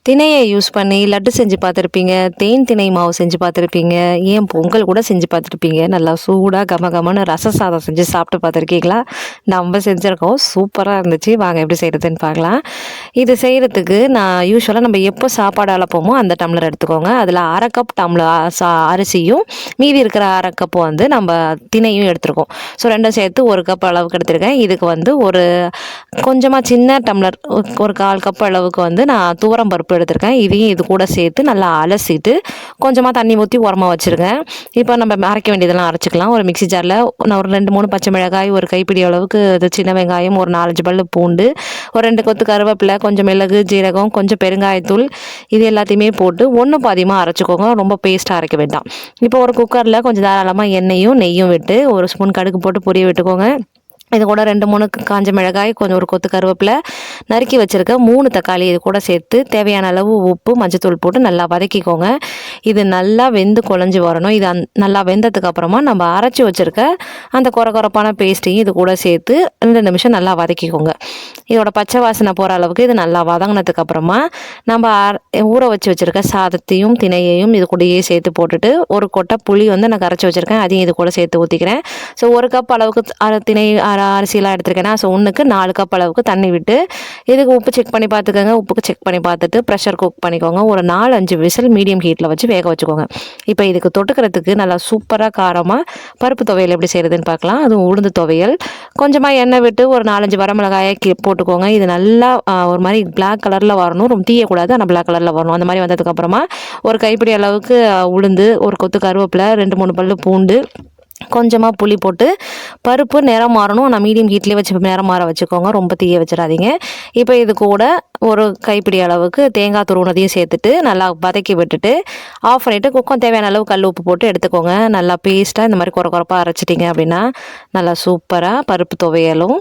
திணையை use பண்ணி லட்டு செஞ்சு பார்த்துருப்பீங்க, தேன் திணை மாவு செஞ்சு பார்த்துருப்பீங்க, ஏன் பொங்கல் கூட செஞ்சு பார்த்துருப்பீங்க. நல்லா சூடாக கமகமன்னு ரச சாதம் செஞ்சு சாப்பிட்டு பார்த்துருக்கீங்களா? நம்ம செஞ்சுருக்கோம். சூப்பராக இருந்துச்சு. வாங்க எப்படி செய்கிறதுன்னு பார்க்கலாம். இது செய்கிறதுக்கு நான் யூஸ்வலாக நம்ம எப்போ சாப்பாடு அளப்போமோ அந்த டம்ளர் எடுத்துக்கோங்க. அதில் 1/2 கப் அரிசியும் மீதி இருக்கிற 1/2 கப்பு வந்து நம்ம திணையும் எடுத்துருக்கோம். ஸோ ரெண்டும் சேர்த்து 1 கப் அளவுக்கு எடுத்துருக்கேன். இதுக்கு வந்து ஒரு கொஞ்சமாக சின்ன டம்ளர் ஒரு 1/4 கப் அளவுக்கு வந்து நான் துவரம் பருப்பு எடுத்திருக்கேன். இதையும் இது கூட சேர்த்து நல்லா அலசிட்டு கொஞ்சமாக தண்ணி ஊற்றி உரமாக வச்சுருக்கேன். இப்போ நம்ம அரைக்க வேண்டியதெல்லாம் அரைச்சிக்கலாம். ஒரு மிக்ஸி ஜாரில் நான் ஒரு 2-3 பச்சை மிளகாய், ஒரு கைப்பிடி அளவுக்கு சின்ன வெங்காயம், ஒரு 4-5 பல்லு பூண்டு, ஒரு 2 கொத்து கருவேப்பிலை, கொஞ்சம் மிளகு, ஜீரகம், கொஞ்சம் பெருங்காயத்தூள், இது எல்லாத்தையுமே போட்டு ஒன்று பாதியமாக அரைச்சிக்கோங்க. ரொம்ப பேஸ்ட்டாக அரைக்க வேண்டாம். இப்போ ஒரு குக்கரில் கொஞ்சம் தாராளமாக எண்ணெயும் நெய்யும் விட்டு 1 ஸ்பூன் கடுகு போட்டு பொரிய விட்டுக்கோங்க. இது கூட 2-3 காஞ்ச மிளகாய், கொஞ்சம் ஒரு கொத்து கருவேப்பிலை, நறுக்கி வச்சுருக்க 3 தக்காளி இது கூட சேர்த்து தேவையான அளவு உப்பு, மஞ்சத்தூள் போட்டு நல்லா வதக்கிக்கோங்க. இது நல்லா வெந்து குழஞ்சி வரணும். இது நல்லா வெந்ததுக்கு அப்புறமா நம்ம அரைச்சி வச்சுருக்க அந்த கொரப்பான பேஸ்ட்டையும் இது கூட சேர்த்து 2 நிமிஷம் நல்லா வதக்கிக்கோங்க. இதோட பச்சை வாசனை போகிற அளவுக்கு இது நல்லா வதங்கினதுக்கு அப்புறமா நம்ம ஊற வச்சு வச்சுருக்க சாதத்தையும் திணையையும் இது கூடயே சேர்த்து போட்டுட்டு ஒரு கொட்டை புளி வந்து நான் கரைச்சி வச்சுருக்கேன். அதையும் இது கூட சேர்த்து ஊற்றிக்கிறேன். ஸோ 1 கப் அளவுக்கு திணை அரிசியெலாம் எடுத்துருக்கேன்னா, ஸோ 1க்கு 4 கப் அளவுக்கு தண்ணி விட்டு இதுக்கு உப்பு செக் பண்ணி பார்த்துக்கோங்க. உப்புக்கு செக் பண்ணி பார்த்துட்டு ப்ரெஷர் குக் பண்ணிக்கோங்க. ஒரு 4-5 விசில் மீடியம் ஹீட்டில் வச்சு வேக வச்சுக்கோங்க. இப்போ இதுக்கு தொட்டுக்கிறதுக்கு நல்லா சூப்பராக காரமாக பருப்பு துவையல் எப்படி செய்கிறதுன்னு பார்க்கலாம். அதுவும் உளுந்து துவையல். கொஞ்சமாக எண்ணெய் விட்டு ஒரு 4-5 வரமிளகாயை போட்டுக்கோங்க. இது நல்லா ஒரு மாதிரி பிளாக் கலரில் வரணும். ரொம்ப தீயக்கூடாது, ஆனால் பிளாக் கலரில் வரணும். அந்த மாதிரி வந்ததுக்கப்புறமா ஒரு கைப்பிடி அளவுக்கு உளுந்து, ஒரு கொத்து கருவேப்பிலை, 2-3 பல்லு பூண்டு, கொஞ்சமாக புளி போட்டு பருப்பு நிறம் மாறணும். ஆனால் மீடியம் ஹீட்லேயே வச்சு நிறம் மாற வச்சுக்கோங்க. ரொம்ப தீய வச்சிடாதீங்க. இப்போ இது கூட ஒரு கைப்பிடி அளவுக்கு தேங்காய் துருவனதையும் சேர்த்துட்டு நல்லா வதக்கி விட்டுட்டு ஆஃப் பண்ணிவிட்டு குக்கம் தேவையான அளவு கல் உப்பு போட்டு எடுத்துக்கோங்க. நல்லா பேஸ்ட்டாக இந்த மாதிரி கொரப்பாக அரைச்சிட்டிங்க அப்படின்னா நல்லா சூப்பராக பருப்பு துவையலும்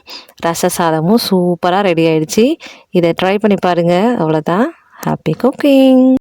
ரச சாதமும் சூப்பராக ரெடி ஆகிடுச்சு. இதை ட்ரை பண்ணி பாருங்கள். அவ்வளோதான். Happy cooking.